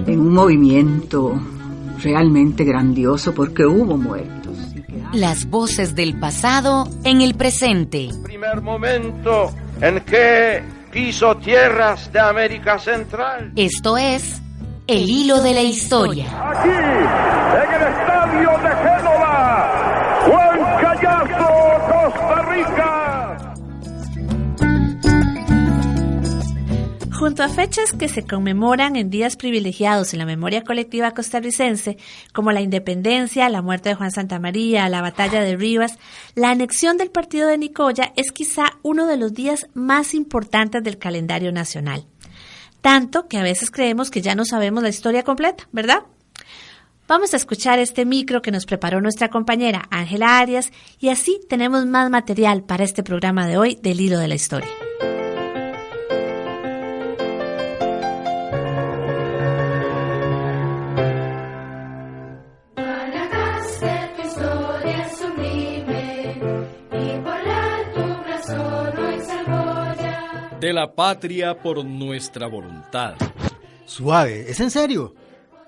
En un movimiento realmente grandioso porque hubo muertos. Las voces del pasado en el presente. Primer momento en que piso tierras de América Central. Esto es El Hilo de la Historia. Aquí, en el estadio de Génova, Huancayazo, Costa Rica. Junto a fechas que se conmemoran en días privilegiados en la memoria colectiva costarricense, como la independencia, la muerte de Juan Santamaría, la batalla de Rivas, la anexión del partido de Nicoya es quizá uno de los días más importantes del calendario nacional. Tanto que a veces creemos que ya no sabemos la historia completa, ¿verdad? Vamos a escuchar este micro que nos preparó nuestra compañera Ángela Arias y así tenemos más material para este programa de hoy del Hilo de la Historia. De la patria por nuestra voluntad. Suave, ¿es en serio?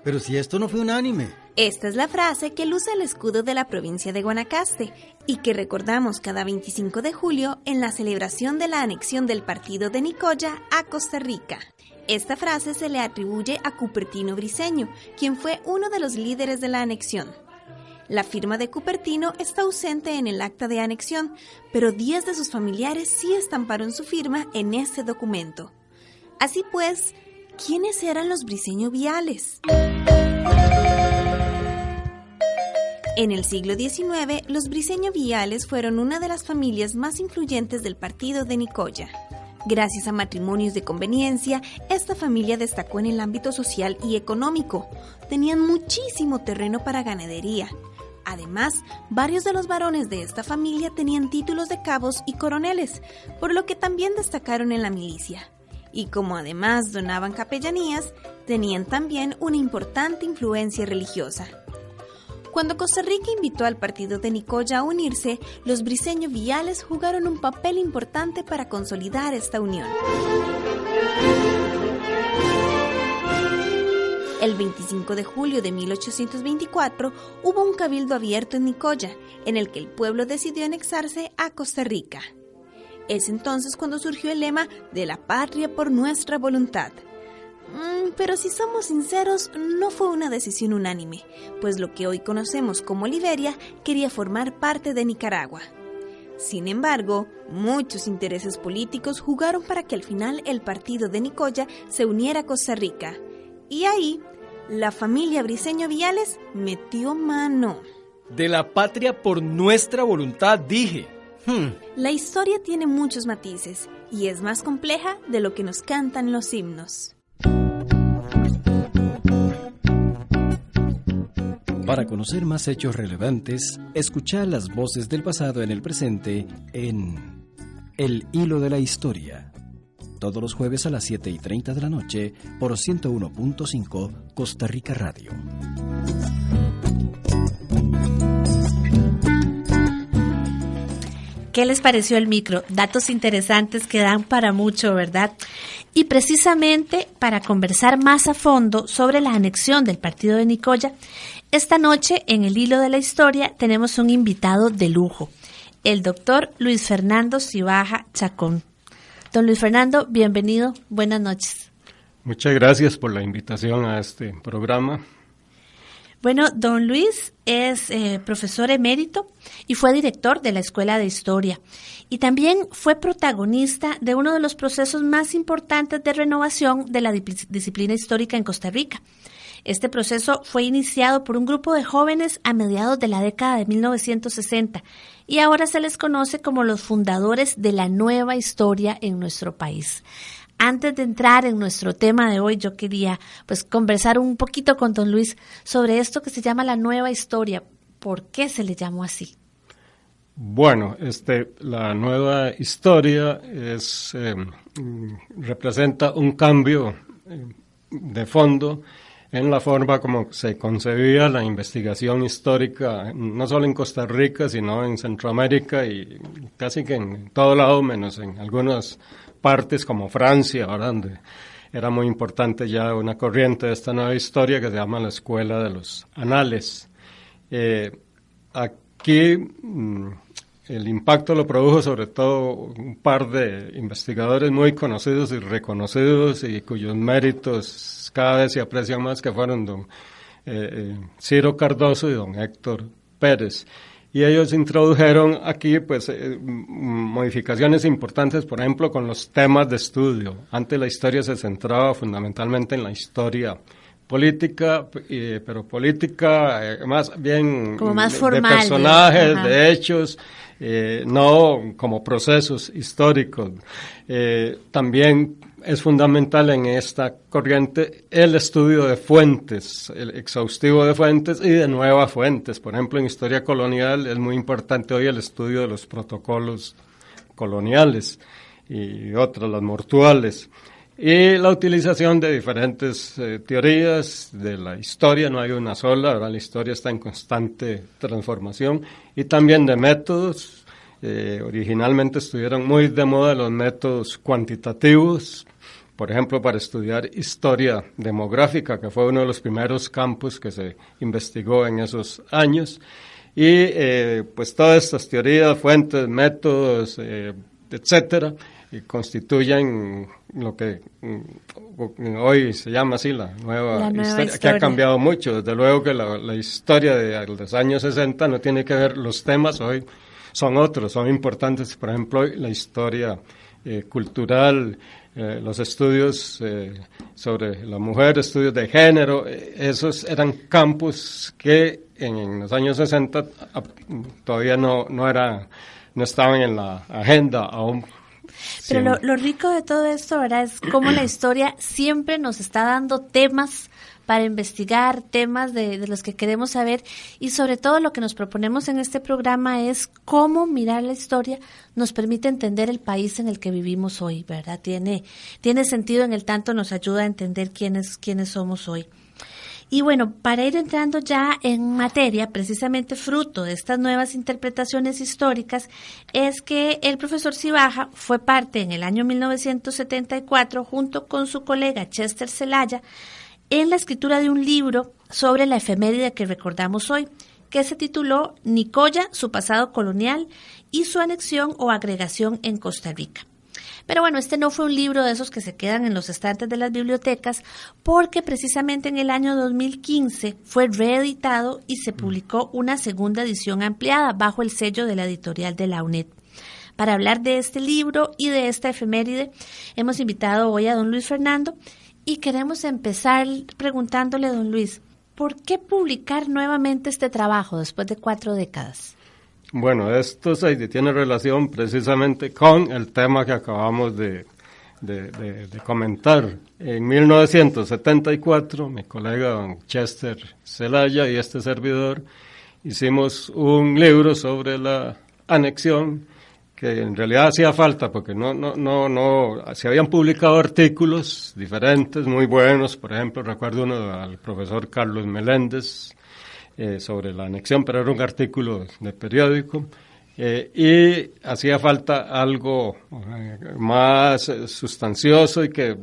Pero si esto no fue unánime. Esta es la frase que luce el escudo de la provincia de Guanacaste y que recordamos cada 25 de julio en la celebración de la anexión del partido de Nicoya a Costa Rica. Esta frase se le atribuye a Cupertino Briceño, quien fue uno de los líderes de la anexión. La firma de Cupertino está ausente en el acta de anexión, pero 10 de sus familiares sí estamparon su firma en este documento. Así pues, ¿quiénes eran los Briceño Viales? En el siglo XIX, los Briceño Viales fueron una de las familias más influyentes del partido de Nicoya. Gracias a matrimonios de conveniencia, esta familia destacó en el ámbito social y económico. Tenían muchísimo terreno para ganadería. Además, varios de los varones de esta familia tenían títulos de cabos y coroneles, por lo que también destacaron en la milicia. Y como además donaban capellanías, tenían también una importante influencia religiosa. Cuando Costa Rica invitó al partido de Nicoya a unirse, los Briceño Viales jugaron un papel importante para consolidar esta unión. El 25 de julio de 1824 hubo un cabildo abierto en Nicoya, en el que el pueblo decidió anexarse a Costa Rica. Es entonces cuando surgió el lema de la patria por nuestra voluntad. Pero si somos sinceros, no fue una decisión unánime, pues lo que hoy conocemos como Liberia quería formar parte de Nicaragua. Sin embargo, muchos intereses políticos jugaron para que al final el partido de Nicoya se uniera a Costa Rica. Y ahí, la familia Briceño Viales metió mano. De la patria por nuestra voluntad, dije. La historia tiene muchos matices y es más compleja de lo que nos cantan los himnos. Para conocer más hechos relevantes, escucha las voces del pasado en el presente en El Hilo de la Historia. Todos los jueves a las 7:30 de la noche por 101.5 Costa Rica Radio. ¿Qué les pareció el micro? Datos interesantes que dan para mucho, ¿verdad? Y precisamente para conversar más a fondo sobre la anexión del partido de Nicoya, esta noche en El Hilo de la Historia tenemos un invitado de lujo, el doctor Luis Fernando Cibaja Chacón. Don Luis Fernando, bienvenido, buenas noches. Muchas gracias por la invitación a este programa. Bueno, don Luis es profesor emérito y fue director de la Escuela de Historia y también fue protagonista de uno de los procesos más importantes de renovación de la disciplina histórica en Costa Rica. Este proceso fue iniciado por un grupo de jóvenes a mediados de la década de 1960 y ahora se les conoce como los fundadores de la nueva historia en nuestro país. Antes de entrar en nuestro tema de hoy, yo quería conversar un poquito con don Luis sobre esto que se llama la nueva historia. ¿Por qué se le llamó así? Bueno, la nueva historia representa un cambio de fondo en la forma como se concebía la investigación histórica, no solo en Costa Rica, sino en Centroamérica y casi que en todo lado, menos en algunas partes como Francia, ¿verdad? Donde era muy importante ya una corriente de esta nueva historia que se llama la Escuela de los Anales. Aquí el impacto lo produjo sobre todo un par de investigadores muy conocidos y reconocidos y cuyos méritos cada vez se aprecian más, que fueron don Ciro Cardoso y don Héctor Pérez. Y ellos introdujeron aquí pues modificaciones importantes, por ejemplo, con los temas de estudio. Antes la historia se centraba fundamentalmente en la historia política, pero política más bien como más formal, de personajes, ajá, de hechos, no como procesos históricos. También es fundamental en esta corriente el estudio de fuentes, el exhaustivo de fuentes y de nuevas fuentes. Por ejemplo, en historia colonial es muy importante hoy el estudio de los protocolos coloniales y otras, las mortuales. Y la utilización de diferentes teorías de la historia, no hay una sola, ¿verdad? La historia está en constante transformación, y también de métodos. Originalmente estuvieron muy de moda los métodos cuantitativos, por ejemplo, para estudiar historia demográfica, que fue uno de los primeros campos que se investigó en esos años. Y pues todas estas teorías, fuentes, métodos, etcétera, constituyen lo que hoy se llama así la nueva historia, que ha cambiado mucho. Desde luego que la historia de los años 60 no tiene que ver, los temas hoy son otros, son importantes. Por ejemplo, la historia cultural, los estudios sobre la mujer, estudios de género, esos eran campos que en los años 60 todavía no estaban en la agenda aún. Pero lo rico de todo esto, ¿verdad?, es cómo la historia siempre nos está dando temas para investigar, temas de los que queremos saber, y sobre todo lo que nos proponemos en este programa es cómo mirar la historia nos permite entender el país en el que vivimos hoy, ¿verdad? Tiene sentido en el tanto nos ayuda a entender quiénes somos hoy. Y bueno, para ir entrando ya en materia, precisamente fruto de estas nuevas interpretaciones históricas, es que el profesor Cibaja fue parte en el año 1974, junto con su colega Chester Zelaya, en la escritura de un libro sobre la efeméride que recordamos hoy, que se tituló Nicoya, su pasado colonial y su anexión o agregación en Costa Rica. Pero bueno, este no fue un libro de esos que se quedan en los estantes de las bibliotecas, porque precisamente en el año 2015 fue reeditado y se publicó una segunda edición ampliada bajo el sello de la editorial de la UNED. Para hablar de este libro y de esta efeméride, hemos invitado hoy a don Luis Fernando y queremos empezar preguntándole, don Luis, ¿por qué publicar nuevamente este trabajo después de 4 décadas? Bueno, esto tiene relación precisamente con el tema que acabamos de comentar. En 1974, mi colega don Chester Zelaya y este servidor hicimos un libro sobre la anexión, que en realidad hacía falta porque no se habían publicado artículos diferentes muy buenos. Por ejemplo, recuerdo uno al profesor Carlos Meléndez sobre la anexión, pero era un artículo de periódico, y hacía falta algo más sustancioso y que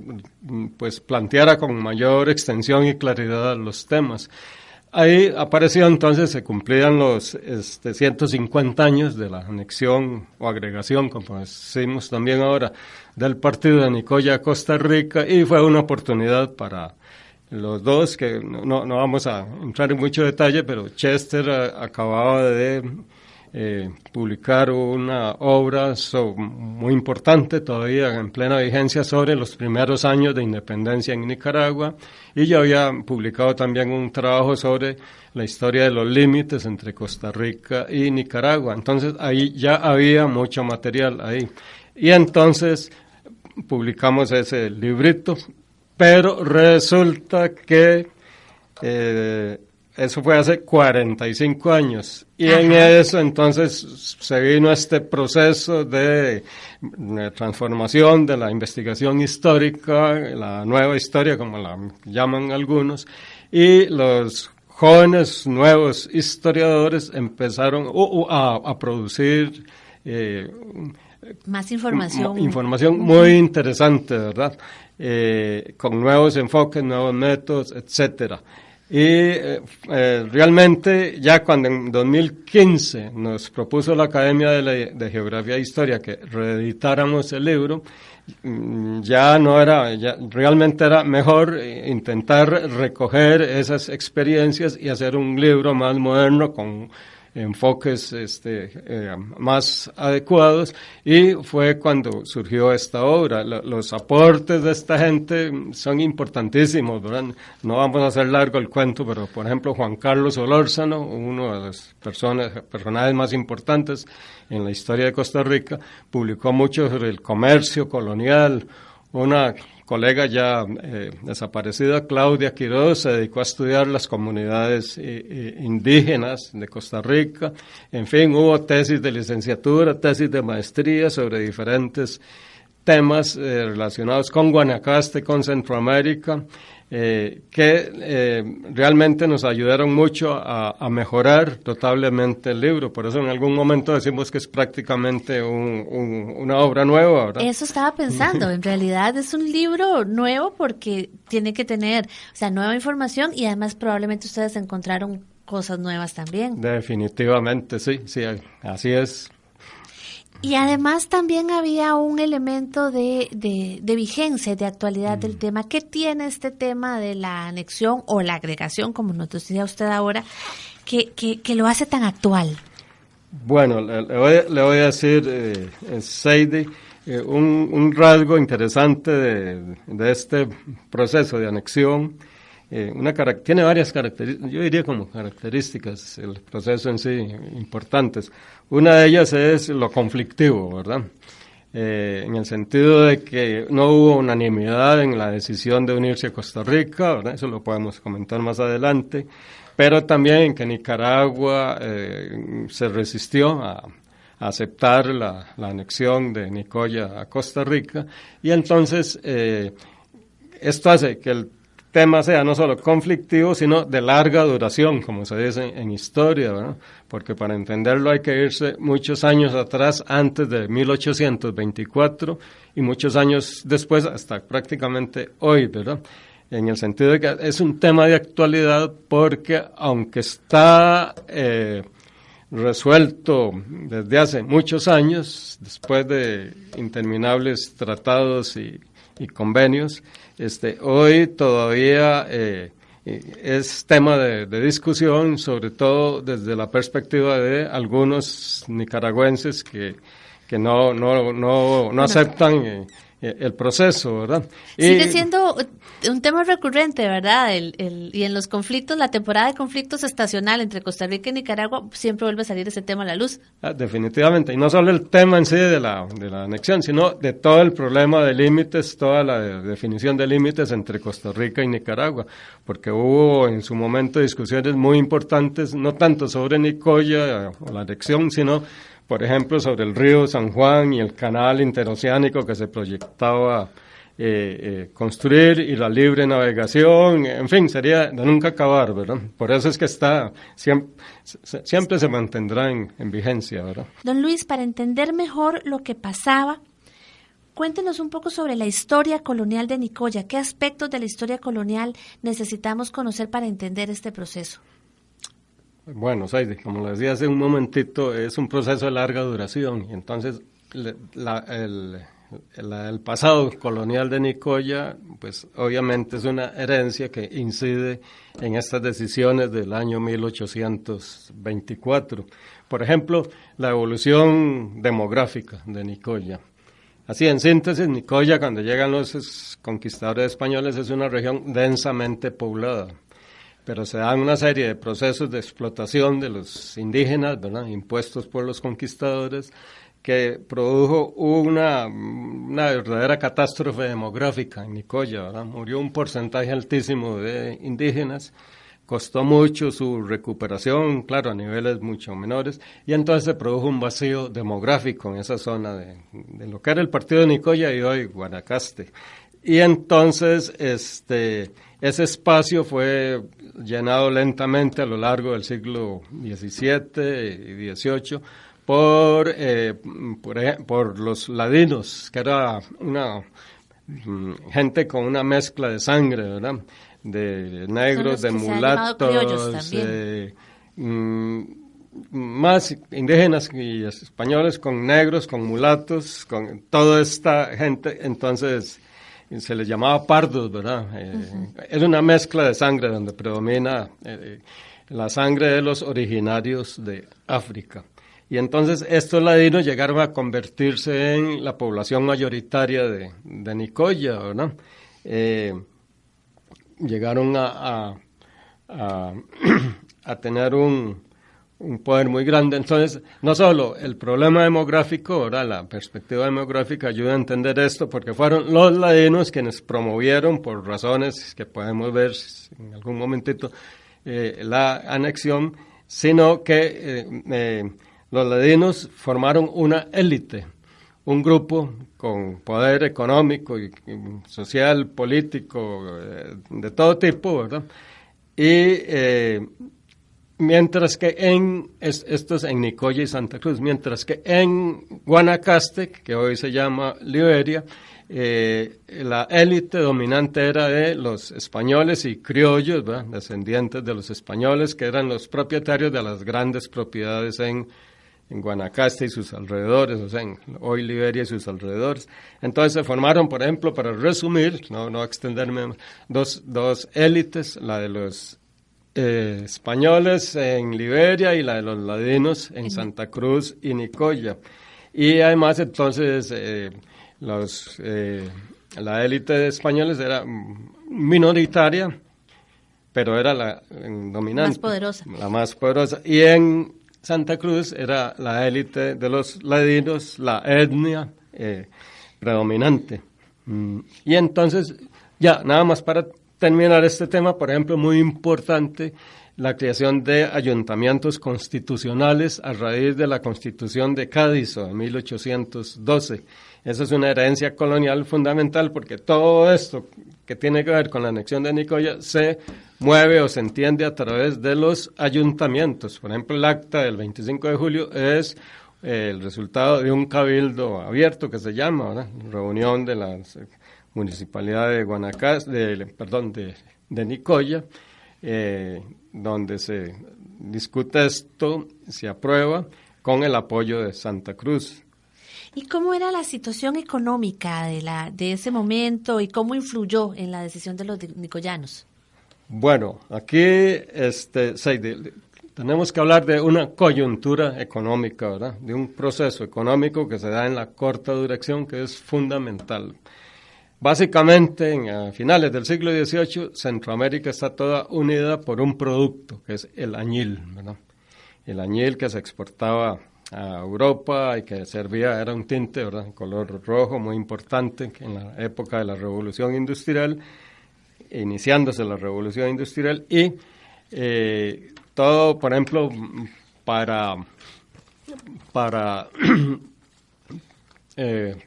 pues planteara con mayor extensión y claridad los temas. Ahí apareció entonces, se cumplían los 150 años de la anexión o agregación, como decimos también ahora, del partido de Nicoya a Costa Rica, y fue una oportunidad para los dos, que no vamos a entrar en mucho detalle, pero Chester acababa de publicar una obra muy importante, todavía en plena vigencia, sobre los primeros años de independencia en Nicaragua, y yo había publicado también un trabajo sobre la historia de los límites entre Costa Rica y Nicaragua. Entonces ahí ya había mucho material ahí, y entonces publicamos ese librito. Pero resulta que eso fue hace 45 años. Y en eso entonces se vino este proceso de transformación de la investigación histórica, la nueva historia, como la llaman algunos, y los jóvenes nuevos historiadores empezaron a producir Más información. Información muy interesante, ¿verdad? Con nuevos enfoques, nuevos métodos, etcétera. Y realmente ya cuando en 2015 nos propuso la Academia de Geografía e Historia que reeditáramos el libro, ya realmente era mejor intentar recoger esas experiencias y hacer un libro más moderno con enfoques más adecuados, y fue cuando surgió esta obra. Los aportes de esta gente son importantísimos, ¿verdad? No vamos a hacer largo el cuento, pero por ejemplo Juan Carlos Solórzano, uno de los personajes más importantes en la historia de Costa Rica, publicó mucho sobre el comercio colonial. Una colega ya desaparecida, Claudia Quiroz, se dedicó a estudiar las comunidades indígenas de Costa Rica. En fin, hubo tesis de licenciatura, tesis de maestría sobre diferentes temas relacionados con Guanacaste, con Centroamérica, que realmente nos ayudaron mucho a mejorar notablemente el libro. Por eso en algún momento decimos que es prácticamente una obra nueva, ¿verdad? Eso estaba pensando, en realidad es un libro nuevo porque tiene que tener, nueva información, y además probablemente ustedes encontraron cosas nuevas también. Definitivamente, sí, así es. Y además también había un elemento de vigencia, de actualidad del tema. ¿Qué tiene este tema de la anexión o la agregación, como nos decía usted ahora, que lo hace tan actual? Bueno, le voy a decir, Seydi, un rasgo interesante de este proceso de anexión. Tiene varias características, yo diría como características, el proceso en sí, importantes. Una de ellas es lo conflictivo, ¿verdad? En el sentido de que no hubo unanimidad en la decisión de unirse a Costa Rica, ¿verdad? Eso lo podemos comentar más adelante, pero también que Nicaragua se resistió a aceptar la anexión de Nicoya a Costa Rica, y entonces esto hace que el tema sea no solo conflictivo, sino de larga duración, como se dice en historia, ¿verdad? Porque para entenderlo hay que irse muchos años atrás, antes de 1824, y muchos años después, hasta prácticamente hoy, ¿verdad? En el sentido de que es un tema de actualidad, porque aunque está resuelto desde hace muchos años, después de interminables tratados y convenios, hoy todavía es tema de discusión, sobre todo desde la perspectiva de algunos nicaragüenses que no aceptan el proceso, ¿verdad? Sigue siendo un tema recurrente, ¿verdad? Y en los conflictos, la temporada de conflictos estacional entre Costa Rica y Nicaragua, siempre vuelve a salir ese tema a la luz. Definitivamente, y no solo el tema en sí de la anexión, sino de todo el problema de límites, toda la definición de límites entre Costa Rica y Nicaragua, porque hubo en su momento discusiones muy importantes, no tanto sobre Nicoya o la anexión, sino por ejemplo, sobre el río San Juan y el canal interoceánico que se proyectaba construir, y la libre navegación, en fin, sería de nunca acabar, ¿verdad? Por eso es que siempre se mantendrá en vigencia, ¿verdad? Don Luis, para entender mejor lo que pasaba, cuéntenos un poco sobre la historia colonial de Nicoya. ¿Qué aspectos de la historia colonial necesitamos conocer para entender este proceso? Bueno, Seydi, como le decía hace un momentito, es un proceso de larga duración, y entonces el pasado colonial de Nicoya, pues obviamente es una herencia que incide en estas decisiones del año 1824. Por ejemplo, la evolución demográfica de Nicoya. Así, en síntesis, Nicoya, cuando llegan los conquistadores españoles, es una región densamente poblada, pero se dan una serie de procesos de explotación de los indígenas, ¿verdad?, impuestos por los conquistadores, que produjo una verdadera catástrofe demográfica en Nicoya, ¿verdad? Murió un porcentaje altísimo de indígenas, costó mucho su recuperación, claro, a niveles mucho menores, y entonces se produjo un vacío demográfico en esa zona de lo que era el partido de Nicoya y hoy Guanacaste. Y entonces ese espacio fue llenado lentamente a lo largo del siglo XVII y XVIII por los ladinos, que era una gente con una mezcla de sangre, ¿verdad? De negros, de mulatos, más indígenas y españoles con negros, con mulatos, con toda esta gente. Entonces se les llamaba pardos, ¿verdad? Es una mezcla de sangre donde predomina la sangre de los originarios de África. Y entonces estos ladinos llegaron a convertirse en la población mayoritaria de Nicoya, ¿verdad? Llegaron a tener un poder muy grande. Entonces, no solo el problema demográfico, ¿verdad? La perspectiva demográfica ayuda a entender esto, porque fueron los ladinos quienes promovieron, por razones que podemos ver en algún momentito, la anexión, sino que los ladinos formaron una élite, un grupo con poder económico y social, político, de todo tipo, ¿verdad? Y mientras que esto es en Nicoya y Santa Cruz, mientras que en Guanacaste, que hoy se llama Liberia, la élite dominante era de los españoles y criollos, ¿verdad? Descendientes de los españoles, que eran los propietarios de las grandes propiedades en Guanacaste y sus alrededores, o sea, hoy Liberia y sus alrededores. Entonces se formaron, por ejemplo, para resumir, no extenderme, dos élites, la de los españoles en Liberia y la de los ladinos en Santa Cruz y Nicoya. Y además entonces la élite de españoles era minoritaria, pero era la dominante. Más poderosa. La más poderosa. Y en Santa Cruz era la élite de los ladinos, la etnia predominante. Y entonces, ya, nada más para terminar este tema, por ejemplo, muy importante, la creación de ayuntamientos constitucionales a raíz de la Constitución de Cádiz de 1812. Esa es una herencia colonial fundamental, porque todo esto que tiene que ver con la anexión de Nicoya se mueve o se entiende a través de los ayuntamientos. Por ejemplo, el acta del 25 de julio es el resultado de un cabildo abierto que se llama, ¿verdad? Reunión de la municipalidad de Guanacaste, de Nicoya, donde se discute esto, se aprueba con el apoyo de Santa Cruz. ¿Y cómo era la situación económica de ese momento y cómo influyó en la decisión de los nicoyanos? Bueno, aquí tenemos que hablar de una coyuntura económica, ¿verdad? De un proceso económico que se da en la corta duración, que es fundamental. Básicamente, a finales del siglo XVIII, Centroamérica está toda unida por un producto, que es el añil, ¿verdad? El añil que se exportaba a Europa y que servía, era un tinte, ¿verdad?, color rojo, muy importante en la época de la Revolución Industrial, iniciándose la Revolución Industrial, y todo, por ejemplo, para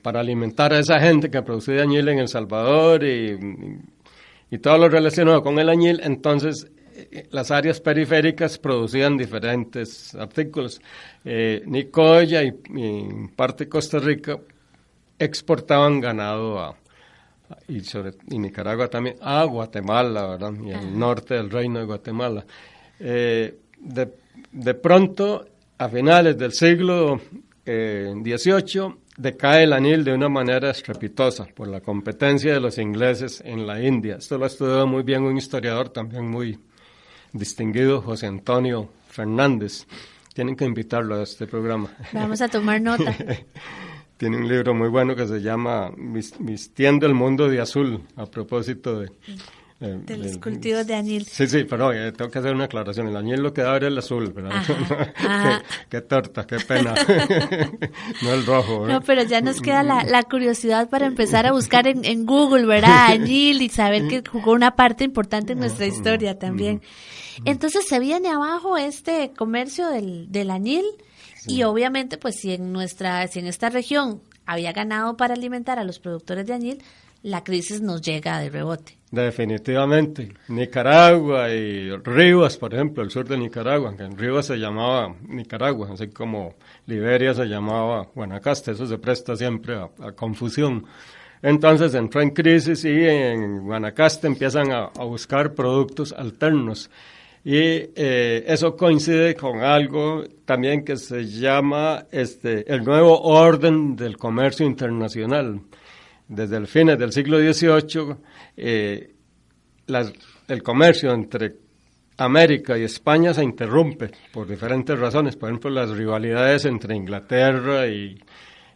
alimentar a esa gente que producía añil en El Salvador y todo lo relacionado con el añil. Entonces las áreas periféricas producían diferentes artículos. Nicoya y parte de Costa Rica exportaban ganado y Nicaragua también a Guatemala, ¿verdad? Y el norte del Reino de Guatemala. De pronto, a finales del siglo XVIII, decae el añil de una manera estrepitosa por la competencia de los ingleses en la India. Esto lo ha estudiado muy bien un historiador también muy distinguido, José Antonio Fernández. Tienen que invitarlo a este programa. Vamos a tomar nota. Tiene un libro muy bueno que se llama Vistiendo el Mundo de Azul, a propósito de los cultivos de añil. Sí, pero tengo que hacer una aclaración. El añil lo que da era el azul, ¿verdad? Qué torta, qué pena. No el rojo, ¿verdad? No, pero ya nos queda la curiosidad para empezar a buscar en Google, ¿verdad? Añil, y saber que jugó una parte importante en nuestra historia también. Entonces se viene abajo este comercio del añil, sí. Y obviamente pues si en esta región había ganado para alimentar a los productores de añil, la crisis nos llega de rebote. Definitivamente. Nicaragua y Rivas, por ejemplo, el sur de Nicaragua, que en Rivas se llamaba Nicaragua, así como Liberia se llamaba Guanacaste, eso se presta siempre a confusión. Entonces entró en crisis y en Guanacaste empiezan a buscar productos alternos. Y eso coincide con algo también que se llama el nuevo orden del comercio internacional. Desde el fines del siglo XVIII, el comercio entre América y España se interrumpe por diferentes razones. Por ejemplo, las rivalidades entre Inglaterra y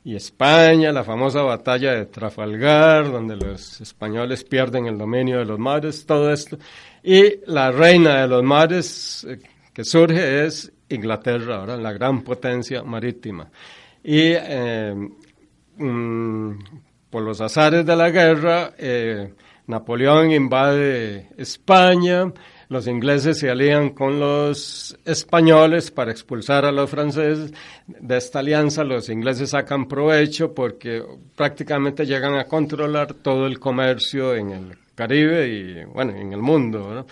España, la famosa batalla de Trafalgar, donde los españoles pierden el dominio de los mares, todo esto. Y la reina de los mares que surge es Inglaterra, ahora la gran potencia marítima. Y por los azares de la guerra, Napoleón invade España, los ingleses se alían con los españoles para expulsar a los franceses. De esta alianza los ingleses sacan provecho porque prácticamente llegan a controlar todo el comercio en el Caribe y, bueno, en el mundo, ¿no?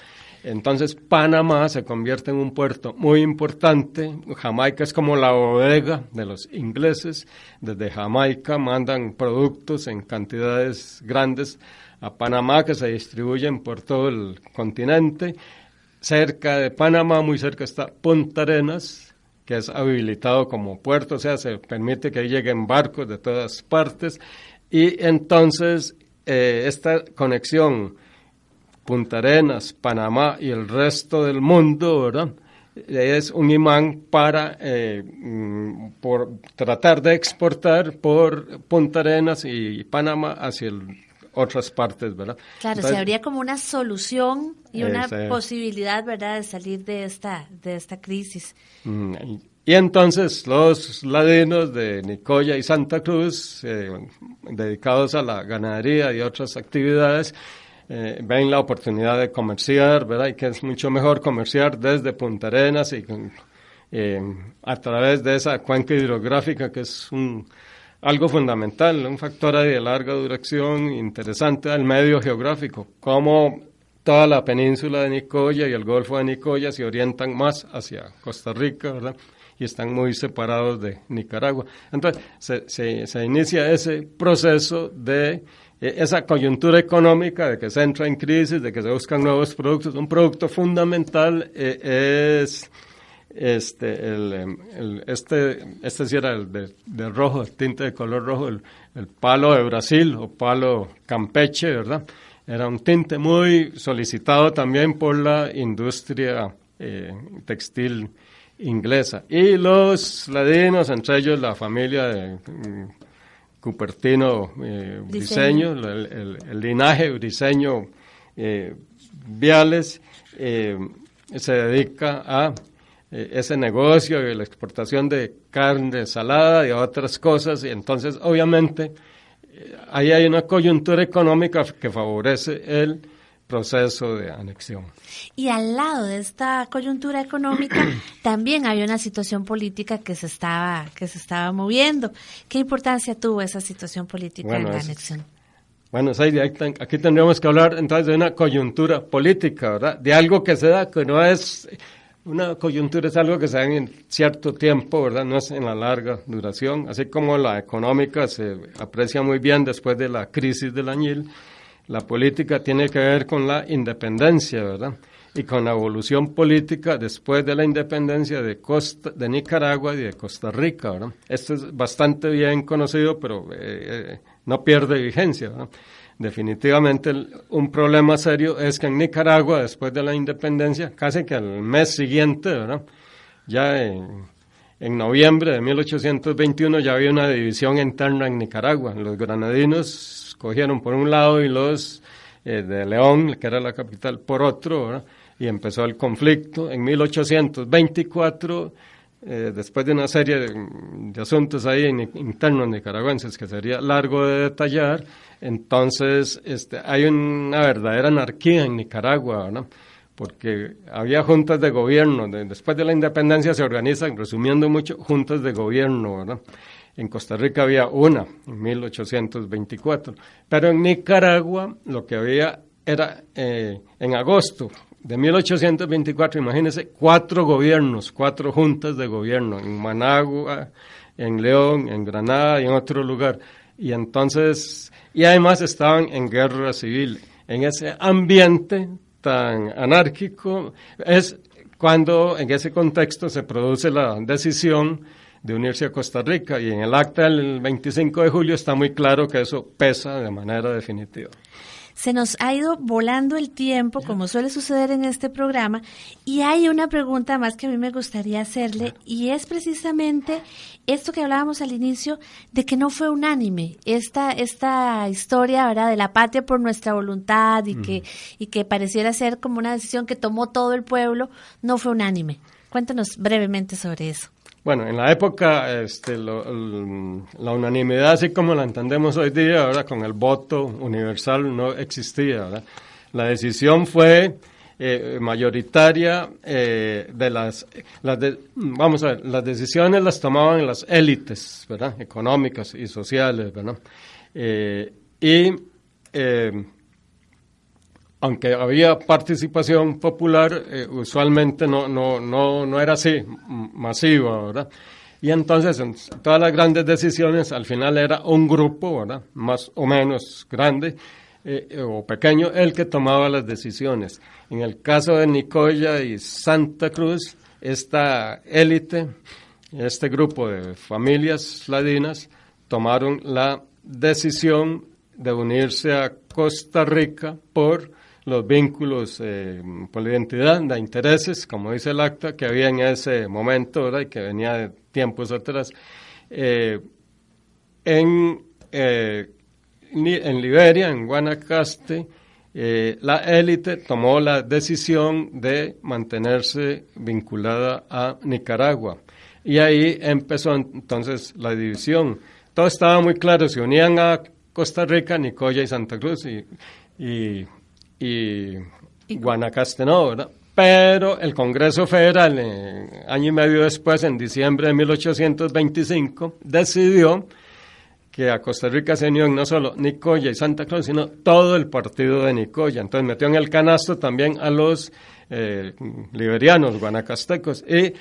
Entonces Panamá se convierte en un puerto muy importante. Jamaica es como la bodega de los ingleses. Desde Jamaica mandan productos en cantidades grandes a Panamá que se distribuyen por todo el continente. Cerca de Panamá, muy cerca, está Punta Arenas, que es habilitado como puerto, o sea, se permite que lleguen barcos de todas partes. Y entonces esta conexión Punta Arenas, Panamá y el resto del mundo, ¿verdad?, es un imán para por tratar de exportar por Punta Arenas y Panamá hacia otras partes, ¿verdad? Claro, Entonces, habría como una solución y una posibilidad, ¿verdad?, de salir de esta crisis. Y entonces los ladinos de Nicoya y Santa Cruz, dedicados a la ganadería y otras actividades, ven la oportunidad de comerciar, ¿verdad? Y que es mucho mejor comerciar desde Punta Arenas y a través de esa cuenca hidrográfica que es algo fundamental, un factor de larga duración interesante al medio geográfico, como toda la península de Nicoya y el Golfo de Nicoya se orientan más hacia Costa Rica, ¿verdad?, y están muy separados de Nicaragua. Entonces se inicia ese proceso de esa coyuntura económica de que se entra en crisis, de que se buscan nuevos productos. Un producto fundamental es este sí era el de rojo, el tinte de color rojo, el palo de Brasil o palo campeche, ¿verdad? Era un tinte muy solicitado también por la industria textil inglesa. Y los ladinos, entre ellos la familia de Cupertino Briceño, el linaje briceño Viales, se dedica a ese negocio y la exportación de carne salada y otras cosas, y entonces obviamente ahí hay una coyuntura económica que favorece el proceso de anexión. Y al lado de esta coyuntura económica también había una situación política que se estaba moviendo. ¿Qué importancia tuvo esa situación política en la anexión? Bueno, Saidi, aquí tendríamos que hablar entonces de una coyuntura política, ¿verdad? De algo que se da, que no es una coyuntura, es algo que se da en cierto tiempo, ¿verdad? No es en la larga duración, así como la económica se aprecia muy bien después de la crisis del añil. La política tiene que ver con la independencia, ¿verdad?, y con la evolución política después de la independencia de Nicaragua y de Costa Rica, ¿verdad? Esto es bastante bien conocido, pero no pierde vigencia, ¿verdad? Definitivamente un problema serio es que en Nicaragua, después de la independencia, casi que al mes siguiente, ¿verdad?, ya en noviembre de 1821 ya había una división interna en Nicaragua. Los granadinos cogieron por un lado y los de León, que era la capital, por otro, ¿verdad?, y empezó el conflicto. En 1824, después de una serie de asuntos ahí internos nicaragüenses que sería largo de detallar, entonces hay una verdadera anarquía en Nicaragua, ¿verdad?, porque había juntas de gobierno. Después de la independencia se organizan, resumiendo mucho, juntas de gobierno, ¿verdad?, En Costa Rica había una, en 1824. Pero en Nicaragua lo que había era, en agosto de 1824, imagínense, 4 gobiernos, 4 juntas de gobierno, en Managua, en León, en Granada y en otro lugar. Y entonces, y además estaban en guerra civil. En ese ambiente tan anárquico es cuando en ese contexto se produce la decisión de unirse a Costa Rica, y en el acta del 25 de julio está muy claro que eso pesa de manera definitiva. Se nos ha ido volando el tiempo, como suele suceder en este programa, y hay una pregunta más que a mí me gustaría hacerle, y es precisamente esto que hablábamos al inicio, de que no fue unánime esta historia, ¿verdad?, de la patria por nuestra voluntad, y que pareciera ser como una decisión que tomó todo el pueblo, no fue unánime. Cuéntanos brevemente sobre eso. Bueno, en la época la unanimidad, así como la entendemos hoy día, ¿verdad?, con el voto universal, no existía, ¿verdad? La decisión fue mayoritaria las decisiones las tomaban las élites, ¿verdad?, económicas y sociales, ¿verdad? Aunque había participación popular, usualmente no era así, masiva, ¿verdad? Y entonces, en todas las grandes decisiones, al final era un grupo, ¿verdad?, más o menos grande o pequeño, el que tomaba las decisiones. En el caso de Nicoya y Santa Cruz, esta élite, este grupo de familias ladinas, tomaron la decisión de unirse a Costa Rica por los vínculos por la identidad, de intereses, como dice el acta, que había en ese momento, ¿verdad?, y que venía de tiempos atrás. En Liberia, en Guanacaste, la élite tomó la decisión de mantenerse vinculada a Nicaragua. Y ahí empezó entonces la división. Todo estaba muy claro, se unían a Costa Rica, Nicoya y Santa Cruz, y Guanacaste no, ¿verdad? Pero el Congreso Federal, año y medio después, en diciembre de 1825, decidió que a Costa Rica se unían no solo Nicoya y Santa Cruz, sino todo el partido de Nicoya. Entonces metió en el canasto también a los liberianos, guanacastecos, y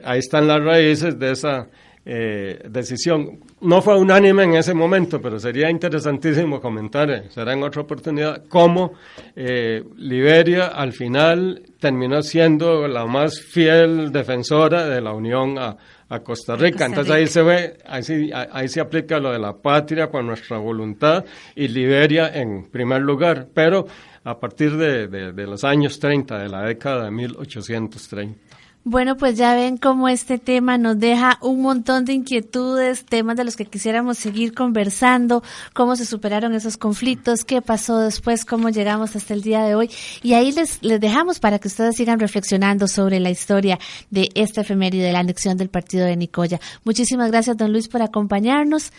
ahí están las raíces de esa decisión. No fue unánime en ese momento, pero sería interesantísimo comentar, será en otra oportunidad, cómo Liberia al final terminó siendo la más fiel defensora de la unión a Costa Rica. Entonces ahí se ve, ahí se aplica lo de la patria con nuestra voluntad, y Liberia en primer lugar, pero a partir de los años 30, de la década de 1830. Bueno, pues ya ven cómo este tema nos deja un montón de inquietudes, temas de los que quisiéramos seguir conversando, cómo se superaron esos conflictos, qué pasó después, cómo llegamos hasta el día de hoy. Y ahí les dejamos para que ustedes sigan reflexionando sobre la historia de esta efeméride de la anexión del partido de Nicoya. Muchísimas gracias, don Luis, por acompañarnos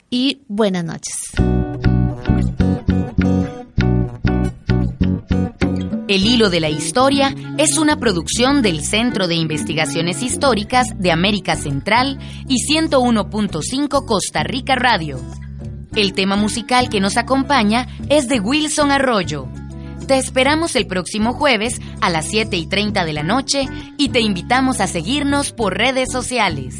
y buenas noches. El Hilo de la Historia es una producción del Centro de Investigaciones Históricas de América Central y 101.5 Costa Rica Radio. El tema musical que nos acompaña es de Wilson Arroyo. Te esperamos el próximo jueves a las 7:30 de la noche y te invitamos a seguirnos por redes sociales.